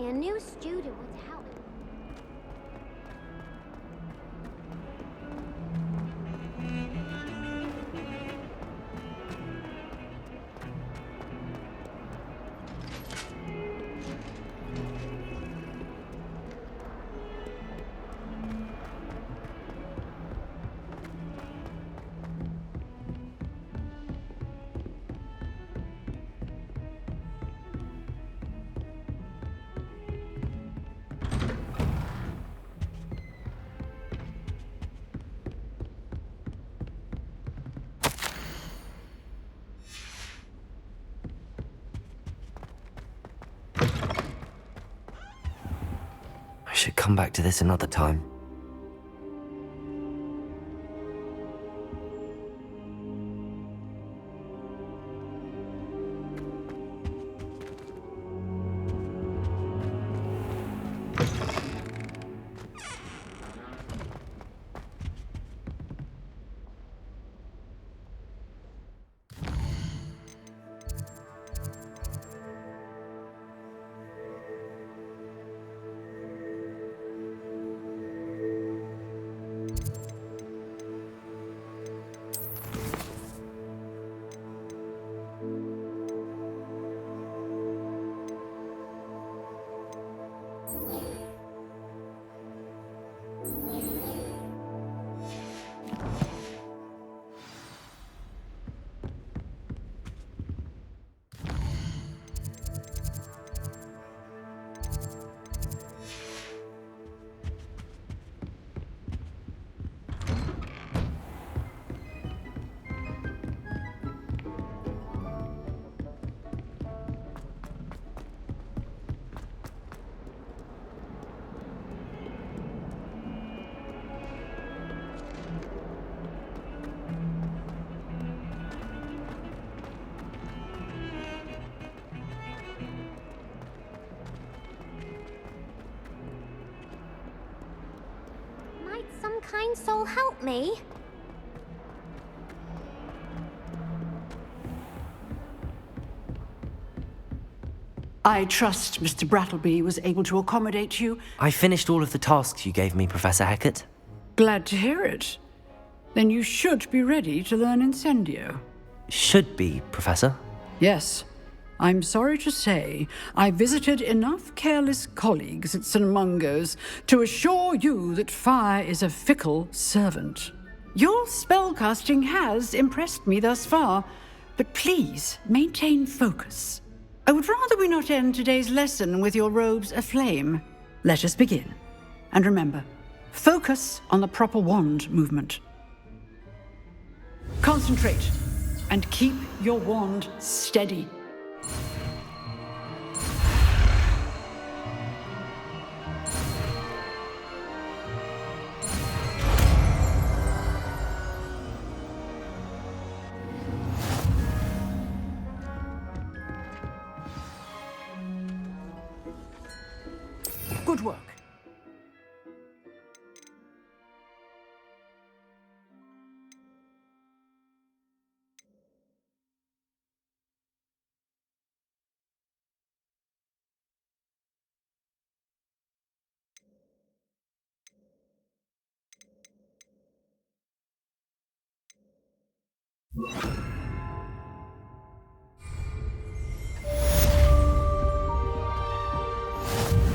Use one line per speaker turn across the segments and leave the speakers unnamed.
only a new student would help.
I should come back to this another time. Might some kind soul help me?
I trust Mr. Brattleby was able to accommodate you.
I finished all of the tasks you gave me, Professor Hackett.
Glad to hear it. Then you should be ready to learn Incendio.
Should be, Professor.
Yes. I'm sorry to say, I visited enough careless colleagues at St. Mungo's to assure you that fire is a fickle servant. Your spellcasting has impressed me thus far, but please maintain focus. I would rather we not end today's lesson with your robes aflame. Let us begin. And remember, focus on the proper wand movement. Concentrate, and keep your wand steady. Good work.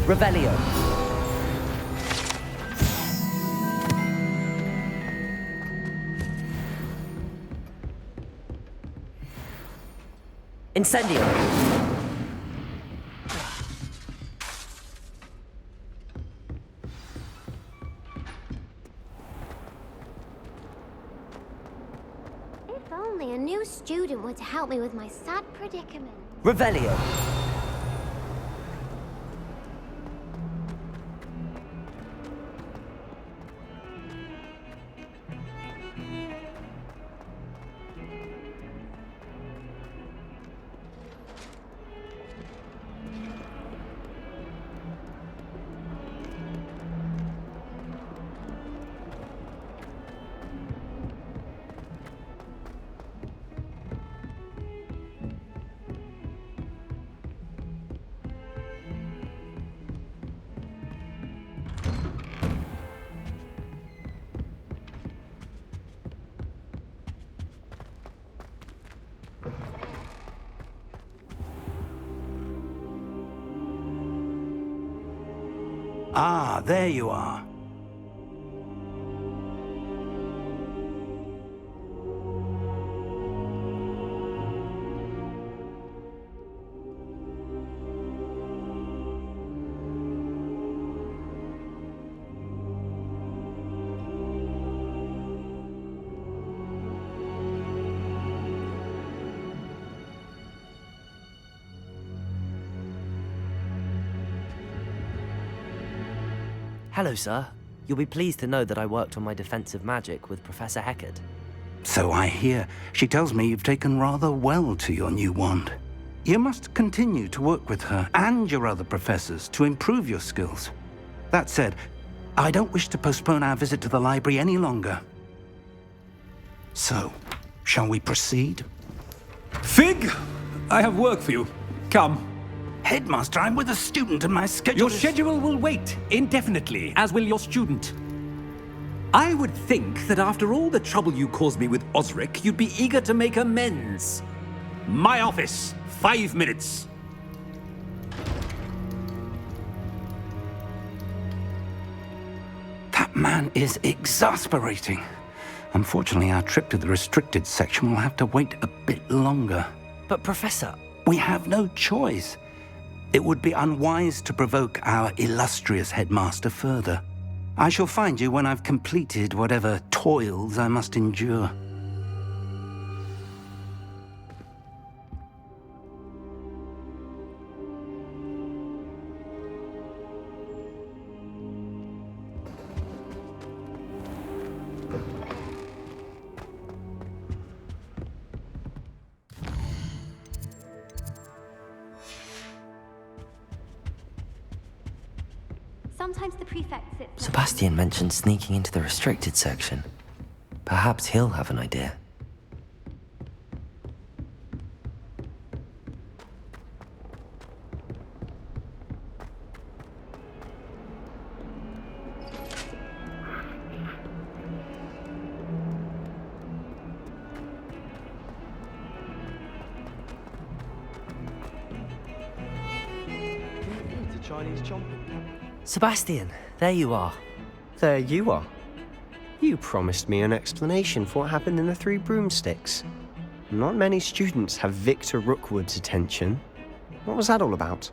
Revelio. Incendio.
If only a new student were to help me with my sad predicament.
Revelio.
Ah, there you are.
Hello, sir. You'll be pleased to know that I worked on my defensive magic with Professor Hecat.
So I hear. She tells me you've taken rather well to your new wand. You must continue to work with her and your other professors to improve your skills. That said, I don't wish to postpone our visit to the library any longer. So, shall we proceed?
Fig! I have work for you. Come.
Headmaster, I'm with a student and my schedule
Your schedule will wait indefinitely, as will your student. I would think that after all the trouble you caused me with Osric, you'd be eager to make amends. My office, 5 minutes.
That man is exasperating. Unfortunately, our trip to the restricted section will have to wait a bit longer.
But, Professor...
We have no choice. It would be unwise to provoke our illustrious headmaster further. I shall find you when I've completed whatever toils I must endure.
Sometimes the prefect sits...
Sebastian mentioned sneaking into the restricted section. Perhaps he'll have an idea. Sebastian, there you are.
There you are. You promised me an explanation for what happened in the Three Broomsticks. Not many students have Victor Rookwood's attention. What was that all about?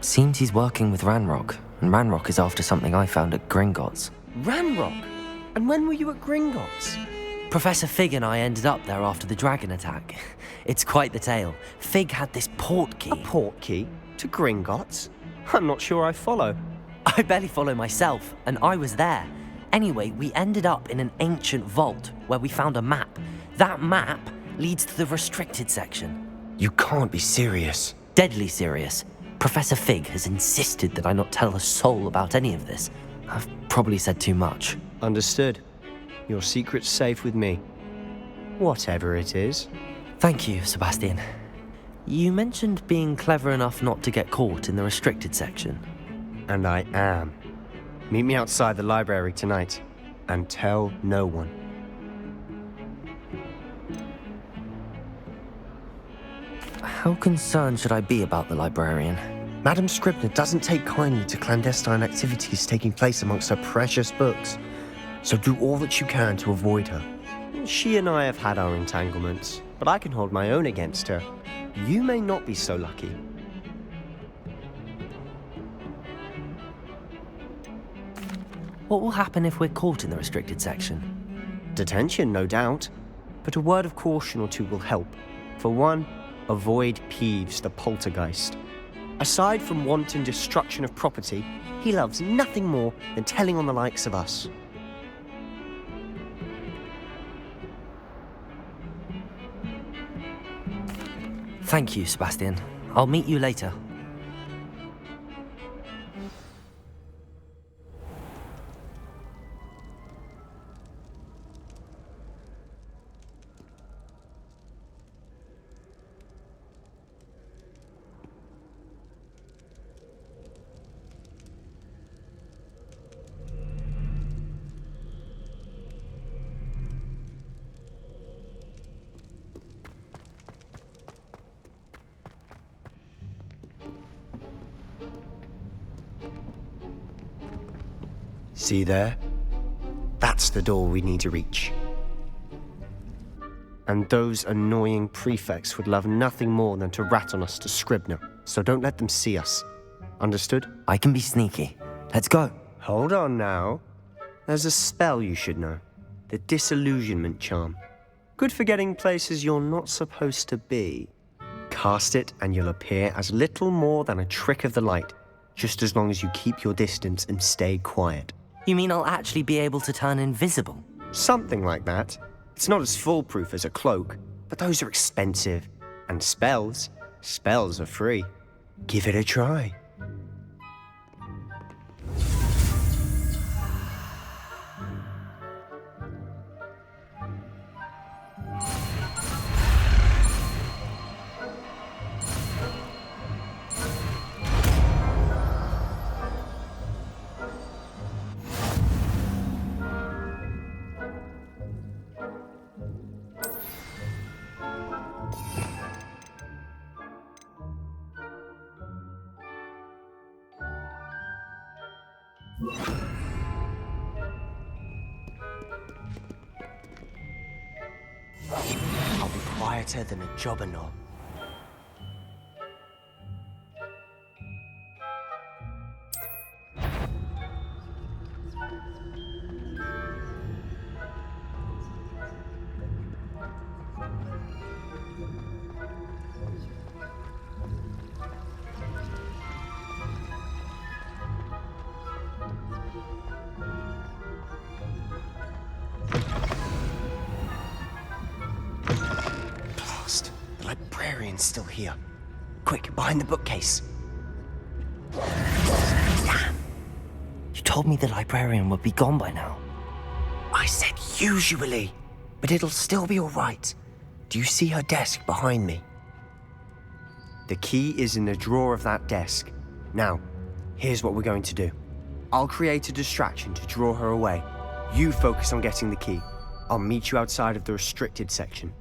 Seems he's working with Ranrock, and Ranrock is after something I found at Gringotts.
Ranrock? And when were you at Gringotts?
Professor Fig and I ended up there after the dragon attack. It's quite the tale. Fig had this portkey.
A portkey? To Gringotts? I'm not sure I follow.
I barely follow myself, and I was there. Anyway, we ended up in an ancient vault where we found a map. That map leads to the restricted section.
You can't be serious.
Deadly serious. Professor Fig has insisted that I not tell a soul about any of this. I've probably said too much.
Understood. Your secret's safe with me. Whatever it is.
Thank you, Sebastian. You mentioned being clever enough not to get caught in the restricted section.
And I am. Meet me outside the library tonight, and tell no one.
How concerned should I be about the librarian?
Madam Scribner doesn't take kindly to clandestine activities taking place amongst her precious books, so do all that you can to avoid her. She and I have had our entanglements, but I can hold my own against her. You may not be so lucky.
What will happen if we're caught in the restricted section?
Detention, no doubt, but a word of caution or two will help. For one, avoid Peeves, the poltergeist. Aside from wanton destruction of property, he loves nothing more than telling on the likes of us.
Thank you, Sebastian. I'll meet you later.
See there? That's the door we need to reach. And those annoying prefects would love nothing more than to rat on us to Scribner, so don't let them see us. Understood?
I can be sneaky. Let's go.
Hold on now. There's a spell you should know. The Disillusionment Charm. Good for getting places you're not supposed to be. Cast it and you'll appear as little more than a trick of the light, just as long as you keep your distance and stay quiet.
You mean I'll actually be able to turn invisible?
Something like that. It's not as foolproof as a cloak, but those are expensive. And spells are free. Give it a try. I'll be quieter than a jobberknoll. The librarian's still here. Quick, behind the bookcase.
Damn. You told me the librarian would be gone by now.
I said usually, but it'll still be all right. Do you see her desk behind me? The key is in the drawer of that desk. Now, here's what we're going to do. I'll create a distraction to draw her away. You focus on getting the key. I'll meet you outside of the restricted section.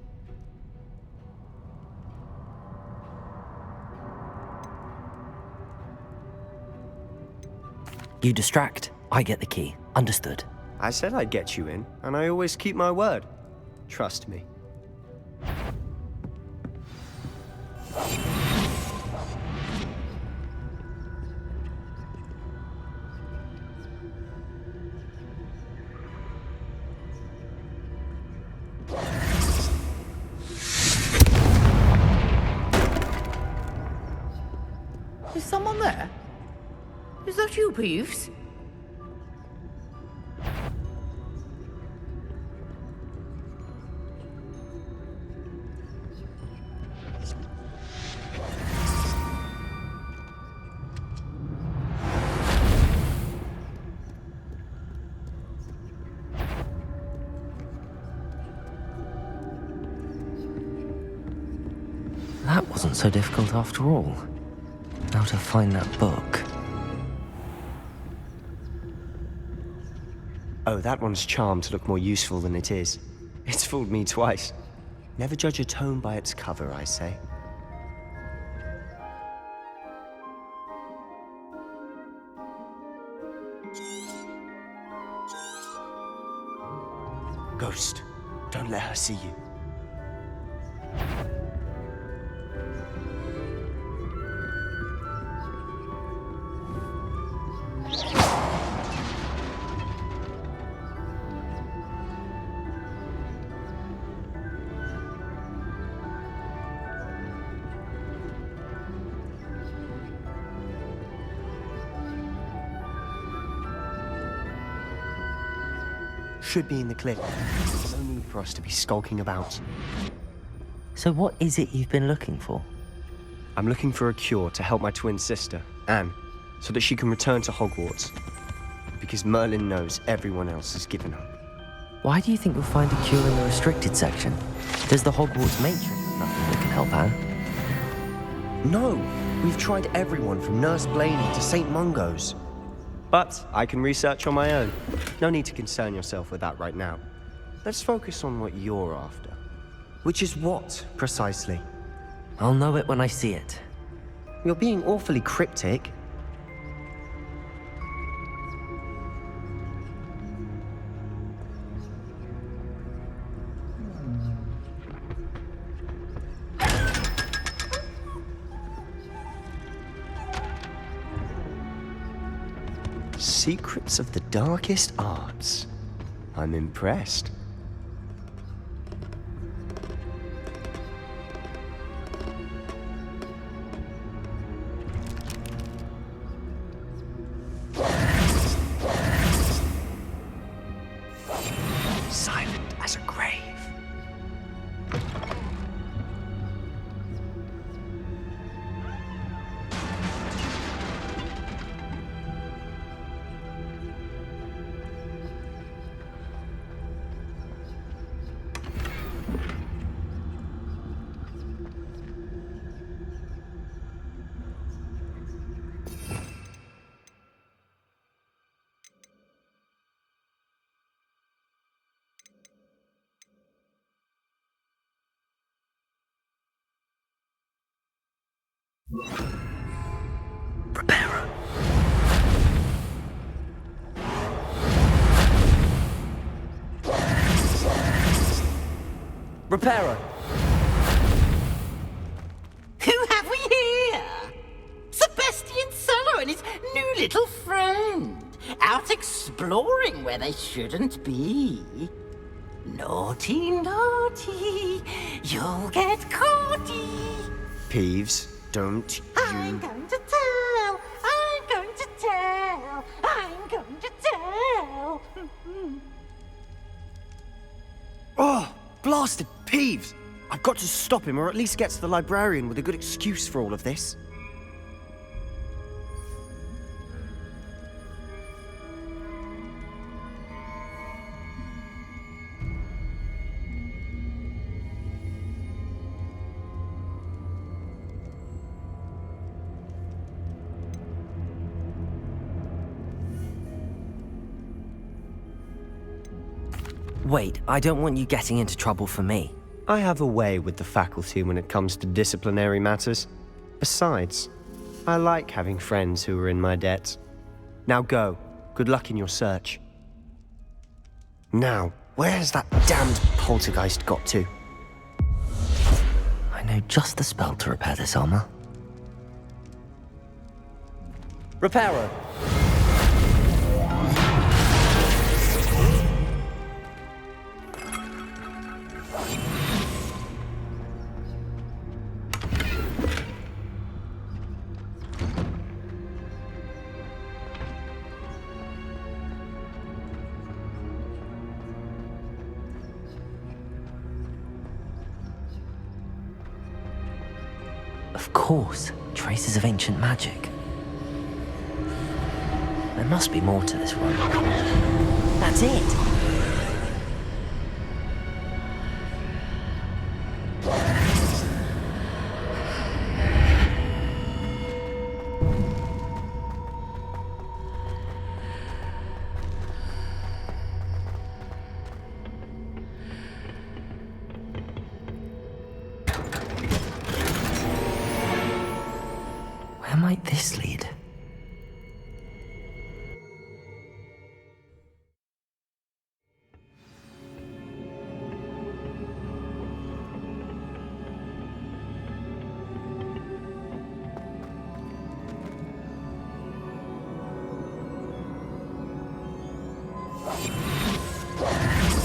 You distract, I get the key. Understood.
I said I'd get you in, and I always keep my word. Trust me.
Is someone there? Is that you, Peeves?
That wasn't so difficult after all. Now to find that book.
Oh, that one's charmed to look more useful than it is. It's fooled me twice. Never judge a tome by its cover, I say. Ghost, don't let her see you. Should be in the clip. No need for us to be skulking about.
So what is it you've been looking for?
I'm looking for a cure to help my twin sister, Anne, so that she can return to Hogwarts. Because Merlin knows everyone else has given up.
Why do you think you'll find a cure in the restricted section? Does the Hogwarts matrix have nothing that can help Anne?
No! We've tried everyone from Nurse Blaney to St. Mungo's. But I can research on my own. No need to concern yourself with that right now. Let's focus on what you're after. Which is what, precisely?
I'll know it when I see it.
You're being awfully cryptic. secrets of the darkest arts. I'm impressed. Silent as a grave. Repairer. Repairer.
Who have we here? Sebastian Solo and his new little friend. Out exploring where they shouldn't be. Naughty, naughty. You'll get caughty.
Peeves, don't
I'm going to tell. I'm going to tell. I'm going to tell.
Oh, blasted Peeves! I've got to stop him, or at least get to the librarian with a good excuse for all of this.
Wait, I don't want you getting into trouble for me.
I have a way with the faculty when it comes to disciplinary matters. Besides, I like having friends who are in my debt. Now go. Good luck in your search. Now, where's that damned poltergeist got to?
I know just the spell to repair this armor.
Repairer!
Of course, traces of ancient magic. There must be more to this room. That's it! Where might this lead?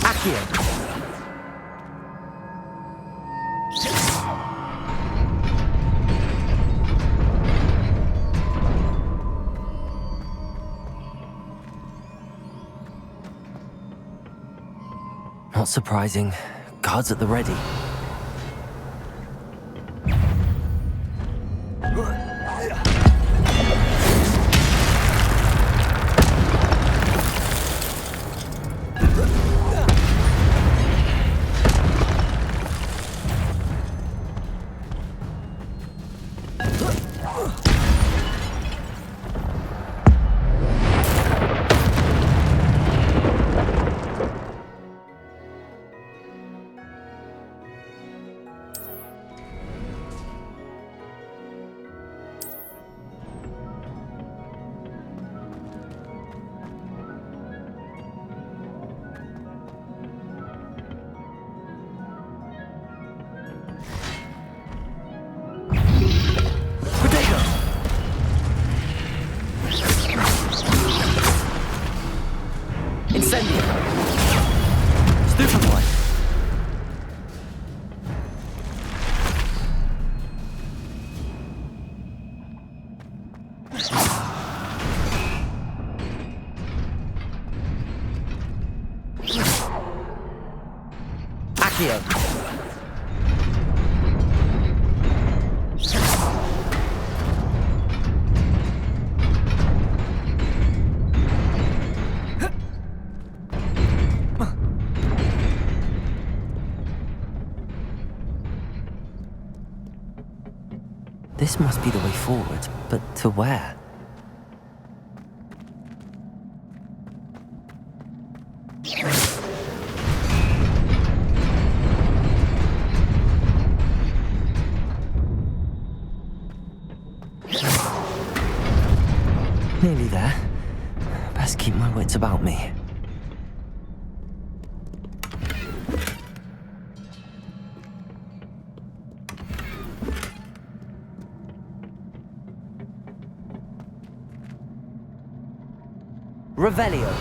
Accio!
Not surprising. Guards at the ready. Incendio! Stupefy! Accio! This must be the way forward, but to where? Nearly there. Best keep my wits about me. Revelio.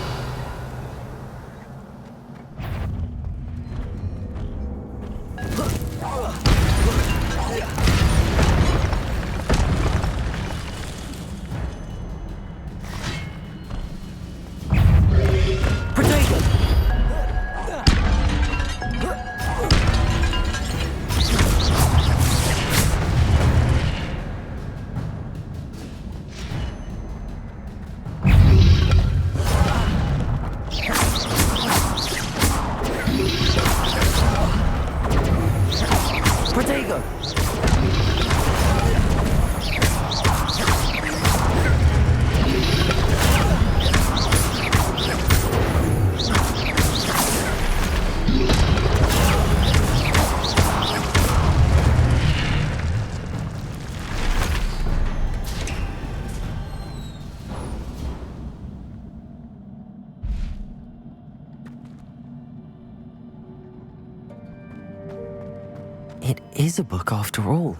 It is a book after all.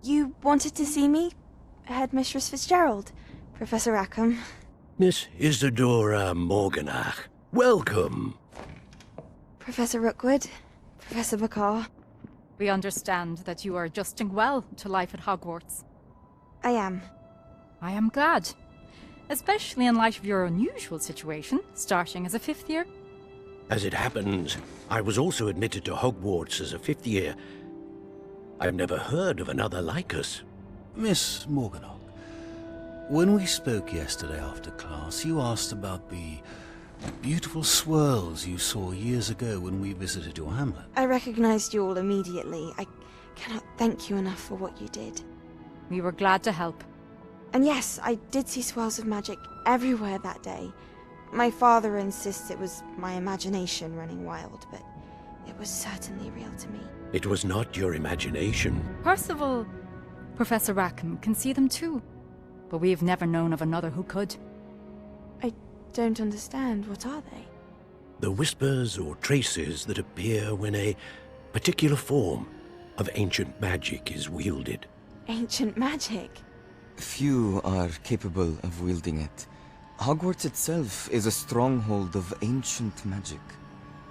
You wanted to see me? Headmistress Fitzgerald, Professor Rackham.
Miss Isadora Morganach, welcome.
Professor Rookwood, Professor McCaw.
We understand that you are adjusting well to life at Hogwarts.
I am.
I am glad. Especially in light of your unusual situation, starting as a 5th year.
As it happens, I was also admitted to Hogwarts as a 5th year. I've never heard of another like us.
Miss Morganach, when we spoke yesterday after class, you asked about the beautiful swirls you saw years ago when we visited your hamlet.
I recognized you all immediately. I cannot thank you enough for what you did.
We were glad to help.
And yes, I did see swirls of magic everywhere that day. My father insists it was my imagination running wild, but it was certainly real to me.
It was not your imagination.
Percival, Professor Rackham can see them too. But we've never known of another who could.
I don't understand. What are they?
The whispers or traces that appear when a particular form of ancient magic is wielded.
Ancient magic?
Few are capable of wielding it. Hogwarts itself is a stronghold of ancient magic.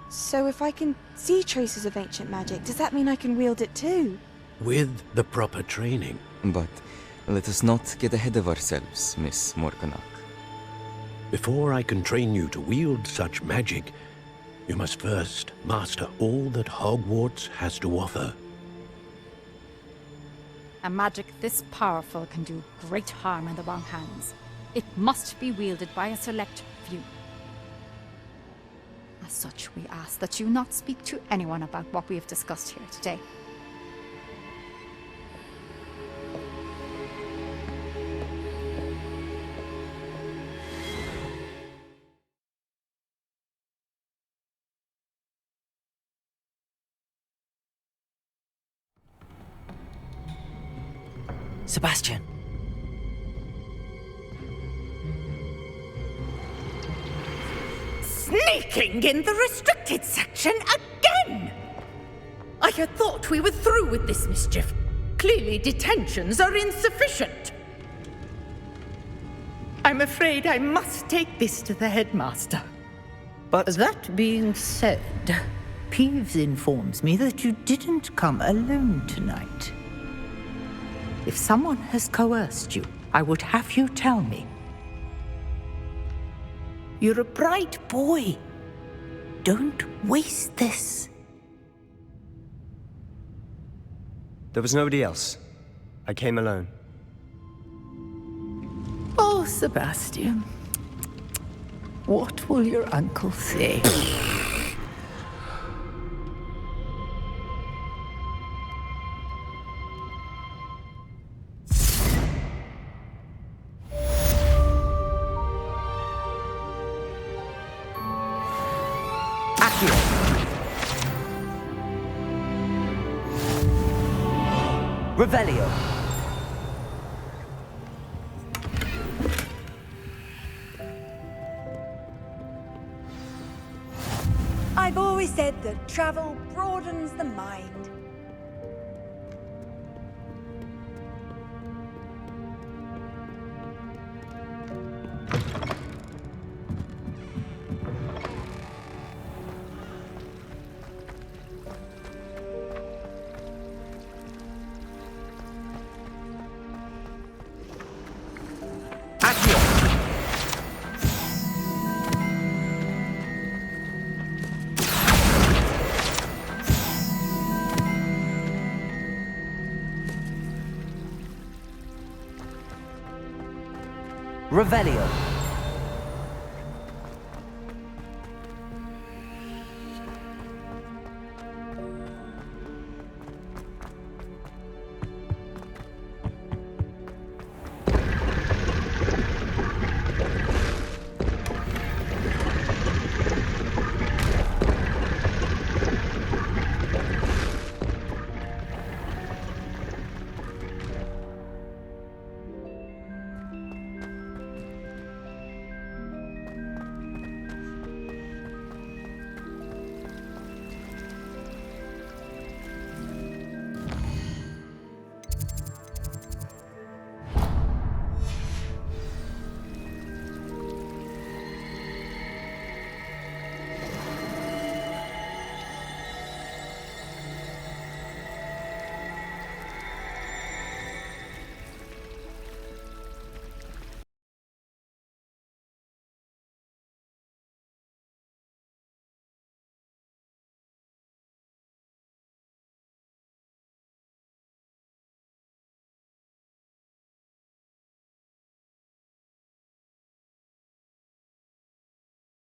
So if I can see traces of ancient magic, does that mean I can wield it too?
With the proper training.
But let us not get ahead of ourselves, Miss Morganach.
Before I can train you to wield such magic, you must first master all that Hogwarts has to offer.
A magic this powerful can do great harm in the wrong hands. It must be wielded by a select few. As such, we ask that you not speak to anyone about what we have discussed here today.
Sebastian.
Sneaking in the restricted section again! I had thought we were through with this mischief. Clearly detentions are insufficient. I'm afraid I must take this to the headmaster. But that being said, Peeves informs me that you didn't come alone tonight. If someone has coerced you, I would have you tell me. You're a bright boy. Don't waste this.
There was nobody else. I came alone.
Oh, Sebastian. What will your uncle say?
Revelio.
I've always said that travel broadens the mind.
Revelio.